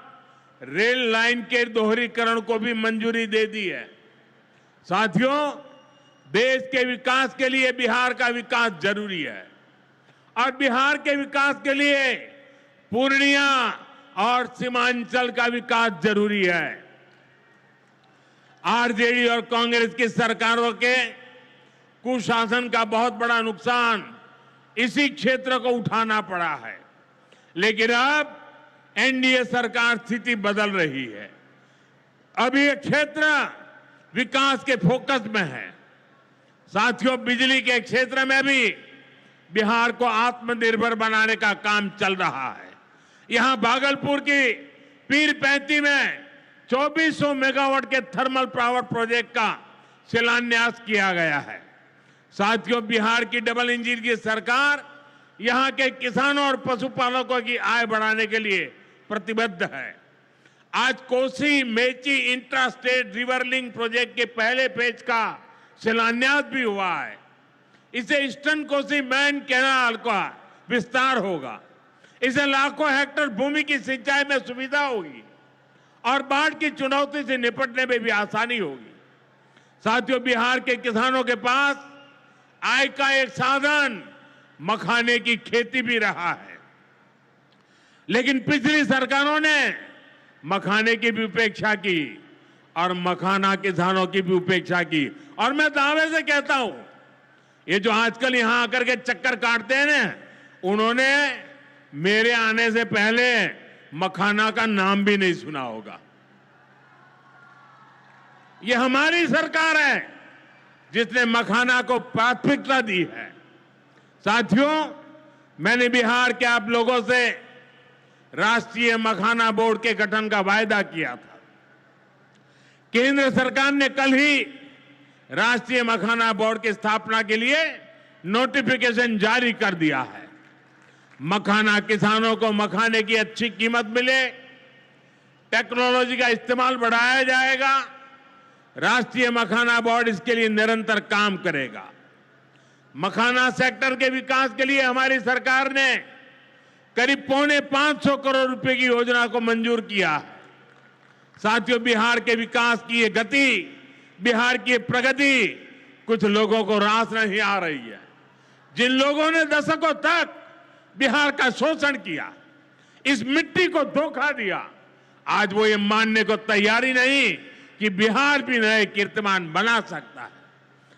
S7: रेल लाइन के दोहरीकरण को भी मंजूरी दे दी है। साथियों, देश के विकास के लिए बिहार का विकास जरूरी है और बिहार के विकास के लिए पूर्णिया और सीमांचल का विकास जरूरी है। आरजेडी और कांग्रेस की सरकारों के कुशासन का बहुत बड़ा नुकसान इसी क्षेत्र को उठाना पड़ा है, लेकिन अब एनडीए सरकार स्थिति बदल रही है। अब ये क्षेत्र विकास के फोकस में है। साथियों, बिजली के क्षेत्र में भी बिहार को आत्मनिर्भर बनाने का काम चल रहा है। यहां भागलपुर की पीरपैंती में 2400 मेगावाट के थर्मल पावर प्रोजेक्ट का शिलान्यास किया गया है। साथियों, बिहार की डबल इंजन की सरकार यहां के किसानों और पशुपालकों की आय बढ़ाने के लिए प्रतिबद्ध है। आज Kosi Mechi intra state river link project के पहले फेज का शिलान्यास भी हुआ है। इसे ईस्टर्न कोसी मेन कैनाल का विस्तार होगा। इसे लाखों हेक्टेयर भूमि की सिंचाई में सुविधा होगी और बाढ़ की चुनौती से निपटने में भी आसानी होगी। साथियों, बिहार के किसानों के पास आय का एक साधन मखाने की खेती भी रहा है, लेकिन पिछली सरकारों ने मखाने की भी उपेक्षा की और मखाना किसानों की भी उपेक्षा की। और मैं दावे से कहता हूं, ये जो आजकल यहां आकर के चक्कर काटते हैं ना, उन्होंने मेरे आने से पहले मखाना का नाम भी नहीं सुना होगा। ये हमारी सरकार है जिसने मखाना को प्राथमिकता दी है। साथियों, मैंने बिहार के आप लोगों से राष्ट्रीय मखाना बोर्ड के गठन का वायदा किया था। केंद्र सरकार ने कल ही राष्ट्रीय मखाना बोर्ड की स्थापना के लिए नोटिफिकेशन जारी कर दिया है। मखाना किसानों को मखाने की अच्छी कीमत मिले, टेक्नोलॉजी का इस्तेमाल बढ़ाया जाएगा। राष्ट्रीय मखाना बोर्ड इसके लिए निरंतर काम करेगा। मखाना सेक्टर के विकास के लिए हमारी सरकार ने करीब 550 करोड़ रुपए की योजना को मंजूर किया है। साथियों, बिहार के विकास की ये गति, बिहार की प्रगति कुछ लोगों को रास नहीं आ रही है। जिन लोगों ने दशकों तक बिहार का शोषण किया, इस मिट्टी को धोखा दिया, आज वो ये मानने को तैयारी नहीं कि बिहार भी नए कीर्तिमान बना सकता है।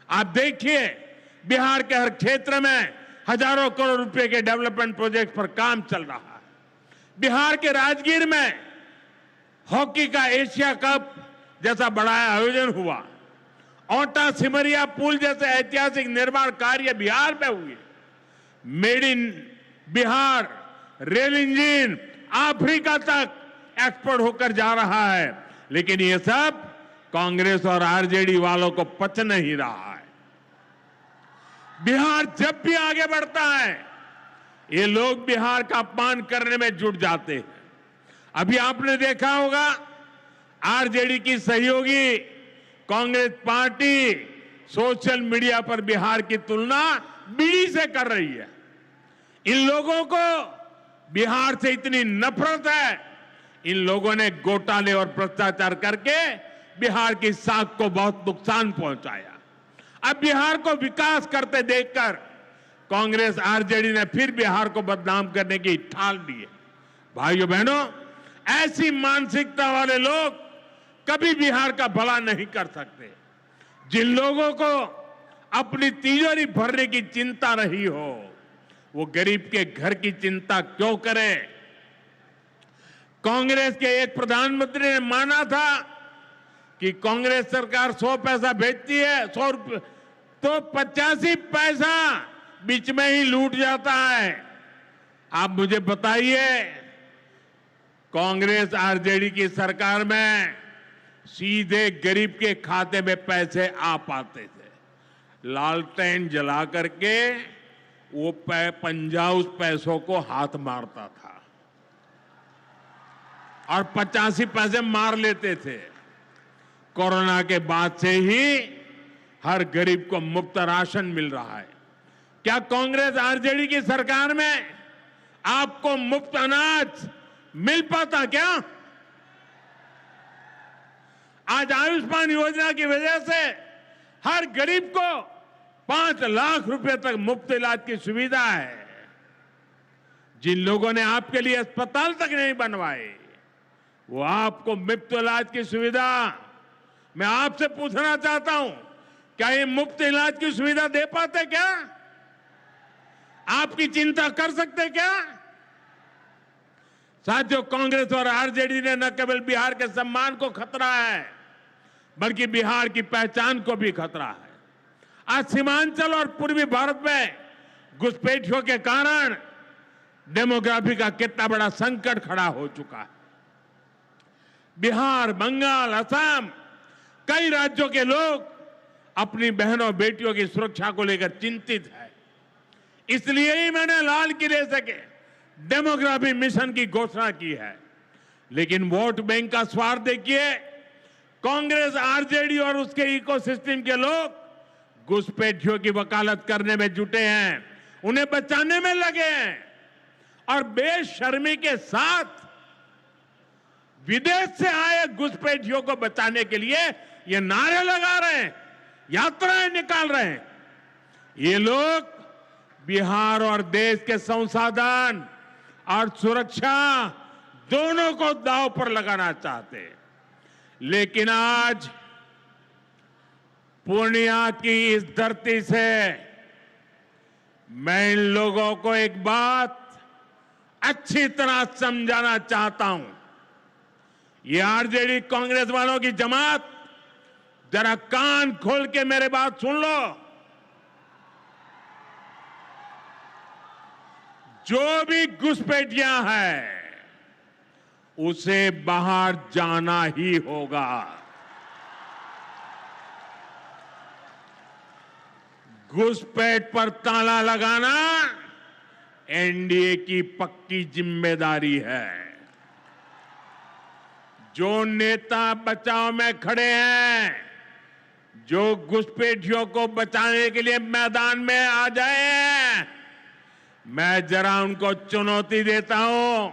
S7: आप देखिए, बिहार के हर क्षेत्र में हजारों करोड़ रुपए के डेवलपमेंट प्रोजेक्ट पर काम चल रहा है। बिहार के राजगीर में हॉकी का एशिया कप जैसा बड़ा आयोजन हुआ। ओटा सिमरिया पुल जैसे ऐतिहासिक निर्माण कार्य बिहार में हुए। Made in Bihar rail engine Africa तक एक्सपोर्ट होकर जा रहा है, लेकिन ये सब कांग्रेस और आरजेडी वालों को पच नहीं रहा है। बिहार जब भी आगे बढ़ता है, ये लोग बिहार का अपमान करने में जुट जाते हैं। अभी आपने देखा होगा, आरजेडी की सहयोगी कांग्रेस पार्टी सोशल मीडिया पर बिहार की तुलना बीड़ी से कर रही है। इन लोगों को बिहार से इतनी नफरत है, इन लोगों ने घोटाले और भ्रष्टाचार करके बिहार की साख को बहुत नुकसान पहुंचाया। अब बिहार को विकास करते देखकर कांग्रेस आरजेडी ने फिर बिहार को बदनाम करने की ठान ली है। भाइयों बहनों, ऐसी मानसिकता वाले लोग कभी बिहार का भला नहीं कर सकते। जिन लोगों को अपनी तिजोरी भरने की चिंता रही हो, वो गरीब के घर की चिंता क्यों करें? कांग्रेस के एक प्रधानमंत्री ने माना था कि कांग्रेस सरकार 100 पैसा भेजती है, 100 रुपये, तो 85 पैसा बीच में ही लूट जाता है। आप मुझे बताइए, कांग्रेस आरजेडी की सरकार में सीधे गरीब के खाते में पैसे आ पाते थे। लालटेन जला करके वो पंजा उस पैसों को हाथ मारता था और 85 पैसे मार लेते थे। कोरोना के बाद से ही हर गरीब को मुफ्त राशन मिल रहा है। क्या कांग्रेस आरजेडी की सरकार में आपको मुफ्त अनाज मिल पाता क्या? आज आयुष्मान योजना की वजह से हर गरीब को 5 लाख रुपए तक मुफ्त इलाज की सुविधा है। जिन लोगों ने आपके लिए अस्पताल तक नहीं बनवाए, वो आपको मुफ्त इलाज की सुविधा, मैं आपसे पूछना चाहता हूं, क्या ये मुफ्त इलाज की सुविधा दे पाते क्या? आपकी चिंता कर सकते क्या? साथियों, कांग्रेस और आरजेडी ने न केवल बिहार के सम्मान को खतरा है, बल्कि बिहार की पहचान को भी खतरा है। आज सीमांचल और पूर्वी भारत में घुसपैठियों के कारण डेमोग्राफी का कितना बड़ा संकट खड़ा हो चुका है। बिहार, बंगाल, असम, कई राज्यों के लोग अपनी बहनों बेटियों की सुरक्षा को लेकर चिंतित है। इसलिए ही मैंने लाल किले से डेमोग्राफी मिशन की घोषणा की है। लेकिन वोट बैंक का स्वार्थ देखिए, कांग्रेस, आरजेडी और उसके इकोसिस्टम के लोग घुसपैठियों की वकालत करने में जुटे हैं, उन्हें बचाने में लगे हैं और बेशर्मी के साथ विदेश से आए घुसपैठियों को बचाने के लिए ये नारे लगा रहे हैं यात्राएं निकाल रहे हैं। ये लोग बिहार और देश के संसाधन और सुरक्षा दोनों को दांव पर लगाना चाहते हैं। लेकिन आज पूर्णिया की इस धरती से मैं इन लोगों को एक बात अच्छी तरह समझाना चाहता हूं। ये आरजेडी कांग्रेस वालों की जमात, जरा कान खोल के मेरे बात सुन लो। जो भी घुसपैठिया है उसे बाहर जाना ही होगा। घुसपैठ पर ताला लगाना एनडीए की पक्की जिम्मेदारी है। जो नेता बचाव में खड़े हैं, जो घुसपैठियों को बचाने के लिए मैदान में आ जाए, मैं जरा उनको चुनौती देता हूं।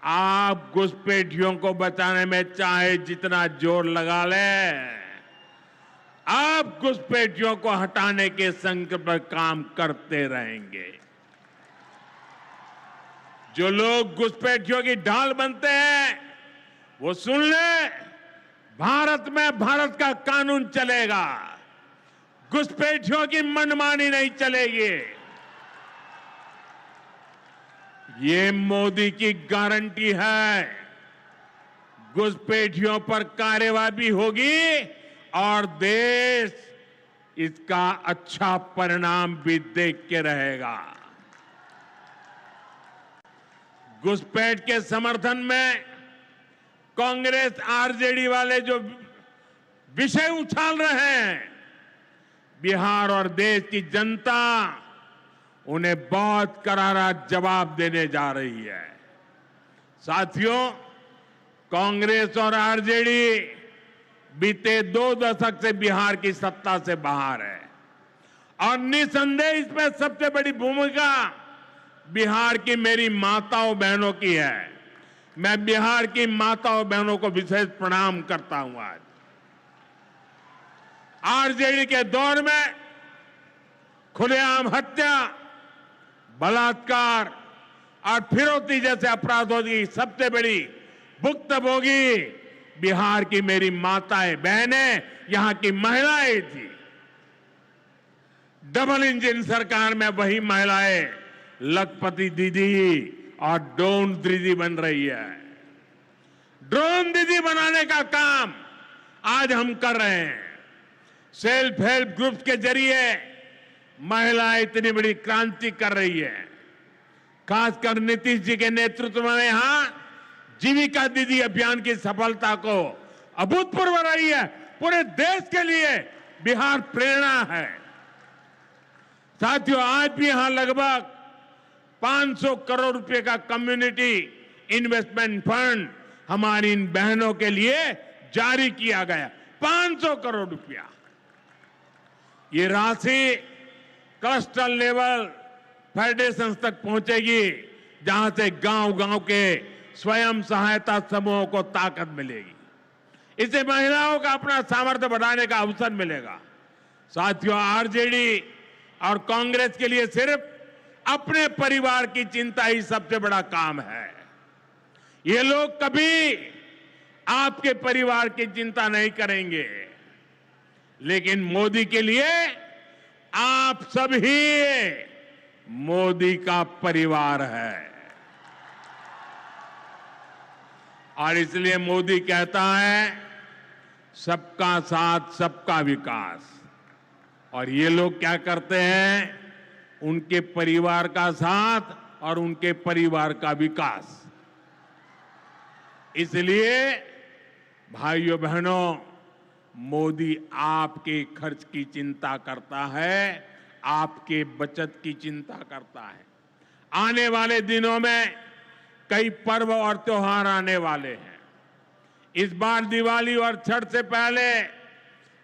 S7: आप घुसपैठियों को बचाने में चाहे जितना जोर लगा लें, आप घुसपैठियों को हटाने के संकल्प पर काम करते रहेंगे। जो लोग घुसपैठियों की ढाल बनते हैं वो सुन ले, भारत में भारत का कानून चलेगा, घुसपैठियों की मनमानी नहीं चलेगी। ये मोदी की गारंटी है। घुसपैठियों पर कार्रवाई भी होगी और देश इसका अच्छा परिणाम भी देख के रहेगा। घुसपैठ के समर्थन में कांग्रेस आरजेडी वाले जो विषय उछाल रहे हैं, बिहार और देश की जनता उन्हें बहुत करारा जवाब देने जा रही है। साथियों, कांग्रेस और आरजेडी बीते 2 दशक से बिहार की सत्ता से बाहर है और निसंदेह इसमें सबसे बड़ी भूमिका बिहार की मेरी माताओं बहनों की है। मैं बिहार की माताओं बहनों को विशेष प्रणाम करता हूं। आज आरजेडी के दौर में खुलेआम हत्या, बलात्कार और फिरौती जैसे अपराधों की सबसे बड़ी भुक्तभोगी बिहार की मेरी माताएं बहनें, यहां की महिलाएं थी। डबल इंजन सरकार में वही महिलाएं लखपति दीदी और ड्रोन दीदी बन रही है। ड्रोन दीदी बनाने का काम आज हम कर रहे हैं। सेल्फ हेल्प ग्रुप्स के जरिए महिलाएं इतनी बड़ी क्रांति कर रही है। खासकर नीतीश जी के नेतृत्व में यहां जीविका दीदी अभियान की सफलता को अभूतपूर्व रही है। पूरे देश के लिए बिहार प्रेरणा है। साथियों, आज भी यहां लगभग 500 करोड़ रुपए का कम्युनिटी इन्वेस्टमेंट फंड हमारी इन बहनों के लिए जारी किया गया। 500 करोड़ रुपया। ये राशि क्लस्टर लेवल फेडरेशन तक पहुंचेगी, जहां से गांव-गांव के स्वयं सहायता समूहों को ताकत मिलेगी। इससे महिलाओं का अपना सामर्थ्य बढ़ाने का अवसर मिलेगा। साथियों, आरजेडी और कांग्रेस के लिए सिर्फ अपने परिवार की चिंता ही सबसे बड़ा काम है। ये लोग कभी आपके परिवार की चिंता नहीं करेंगे, लेकिन मोदी के लिए आप सभी मोदी का परिवार है। और इसलिए मोदी कहता है सबका साथ सबका विकास। और ये लोग क्या करते हैं? उनके परिवार का साथ और उनके परिवार का विकास। इसलिए भाइयों बहनों, मोदी आपके खर्च की चिंता करता है, आपके बचत की चिंता करता है। आने वाले दिनों में कई पर्व और त्योहार आने वाले हैं। इस बार दिवाली और छठ से पहले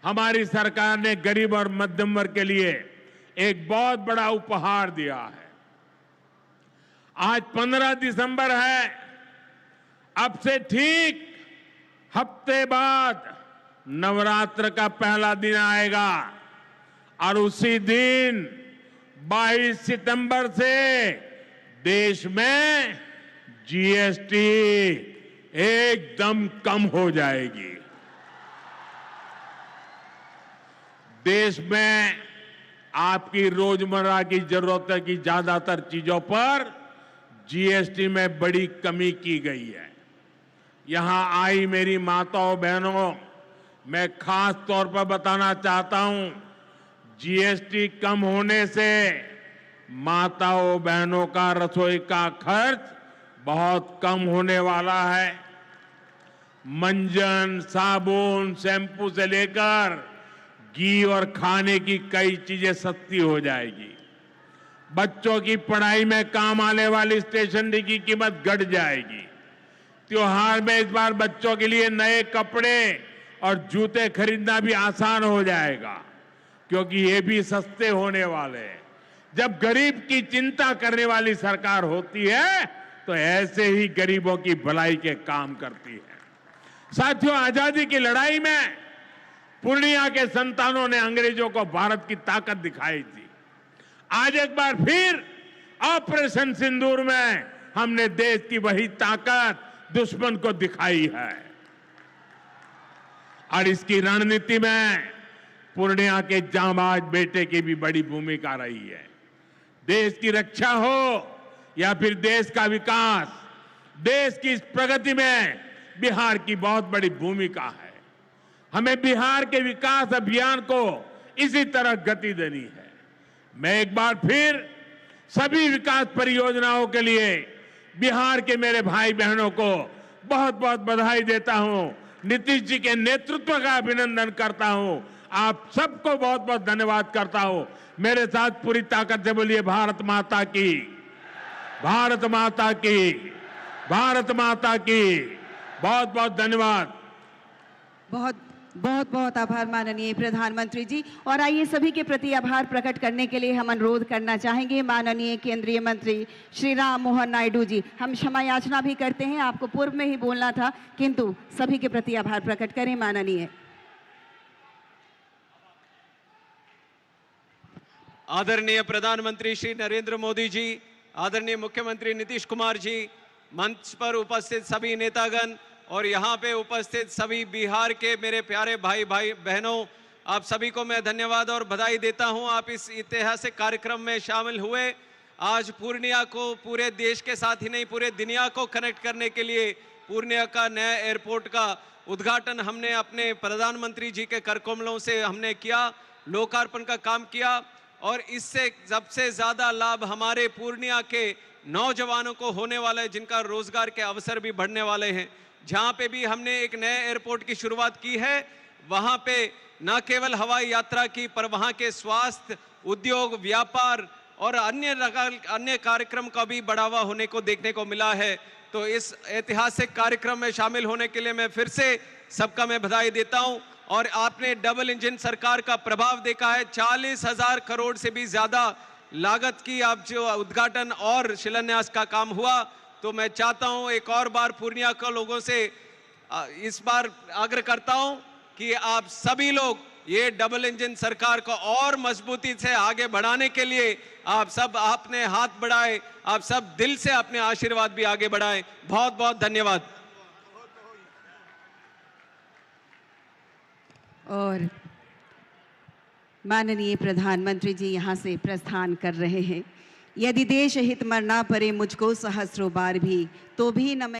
S7: हमारी सरकार ने गरीब और मध्यम वर्ग के लिए एक बहुत बड़ा उपहार दिया है। आज 15 दिसंबर है। अब से ठीक हफ्ते बाद नवरात्र का पहला दिन आएगा और उसी दिन 22 सितंबर से देश में जीएसटी एकदम कम हो जाएगी। देश में आपकी रोजमर्रा की जरूरत की ज्यादातर चीजों पर जीएसटी में बड़ी कमी की गई है। यहां आई मेरी माताओं बहनों, मैं खास तौर पर बताना चाहता हूं, जीएसटी कम होने से माताओं बहनों का रसोई का खर्च बहुत कम होने वाला है। मंजन, साबुन, शैम्पू से लेकर घी और खाने की कई चीजें सस्ती हो जाएगी। बच्चों की पढ़ाई में काम आने वाली स्टेशनरी की कीमत घट जाएगी। त्योहार में इस बार बच्चों के लिए नए कपड़े और जूते खरीदना भी आसान हो जाएगा, क्योंकि ये भी सस्ते होने वाले हैं। जब गरीब की चिंता करने वाली सरकार होती है तो ऐसे ही गरीबों की भलाई के काम करती है। साथियों, आजादी की लड़ाई में पूर्णिया के संतानों ने अंग्रेजों को भारत की ताकत दिखाई थी। आज एक बार फिर ऑपरेशन सिंदूर में हमने देश की वही ताकत दुश्मन को दिखाई है और इसकी रणनीति में पूर्णिया के जांबाज बेटे की भी बड़ी भूमिका रही है। देश की रक्षा हो या फिर देश का विकास, देश की इस प्रगति में बिहार की बहुत बड़ी भूमिका है। हमें बिहार के विकास अभियान को इसी तरह गति देनी है। मैं एक बार फिर सभी विकास परियोजनाओं के लिए बिहार के मेरे भाई बहनों को बहुत बहुत बधाई देता हूं। नीतीश जी के नेतृत्व का अभिनंदन करता हूं। आप सबको बहुत बहुत धन्यवाद करता हूं। मेरे साथ पूरी ताकत से बोलिए भारत माता की, भारत माता की, भारत माता की। बहुत बहुत धन्यवाद।
S3: बहुत बहुत बहुत आभार माननीय प्रधानमंत्री जी। और आइए सभी के प्रति आभार प्रकट करने के लिए हम अनुरोध करना चाहेंगे माननीय केंद्रीय मंत्री श्री राम मोहन नायडू जी। हम क्षमा याचना भी करते हैं, आपको पूर्व में ही बोलना था, किंतु सभी के प्रति आभार प्रकट करें माननीय।
S8: आदरणीय प्रधानमंत्री श्री नरेंद्र मोदी जी, आदरणीय मुख्यमंत्री नीतीश कुमार जी, मंच पर उपस्थित सभी नेतागण और यहाँ पे उपस्थित सभी बिहार के मेरे प्यारे भाई बहनों, आप सभी को मैं धन्यवाद और बधाई देता हूँ। आप इस ऐतिहासिक कार्यक्रम में शामिल हुए। आज पूर्णिया को पूरे देश के साथ ही नहीं पूरे दुनिया को कनेक्ट करने के लिए पूर्णिया का नया एयरपोर्ट का उद्घाटन हमने अपने प्रधानमंत्री जी के कर कमलों से हमने किया, लोकार्पण का काम किया। और इससे सबसे ज्यादा लाभ हमारे पूर्णिया के नौजवानों को होने वाला है, जिनका रोजगार के अवसर भी बढ़ने वाले हैं। जहां पे भी हमने एक नए एयरपोर्ट की शुरुआत की है, वहां पे न केवल हवाई यात्रा की, पर वहां के स्वास्थ्य, उद्योग, व्यापार और अन्य कार्यक्रम का भी बढ़ावा होने को देखने को मिला है। तो इस ऐतिहासिक कार्यक्रम में शामिल होने के लिए मैं फिर से सबका मैं बधाई देता हूं। और आपने डबल इंजन सरकार का प्रभाव देखा है। 40,000 करोड़ से भी ज्यादा लागत की आप जो उद्घाटन और शिलान्यास का काम हुआ। तो मैं चाहता हूं एक और बार पूर्णिया के लोगों से इस बार आग्रह करता हूं कि आप सभी लोग ये डबल इंजन सरकार को और मजबूती से आगे बढ़ाने के लिए आप सब आपने हाथ बढ़ाए, आप सब दिल से अपने आशीर्वाद भी आगे बढ़ाएं। बहुत बहुत धन्यवाद।
S3: और माननीय प्रधानमंत्री जी यहाँ से प्रस्थान कर रहे हैं। यदि देश हित मरना पड़े मुझको सहस्रों बार भी, तो भी न मैं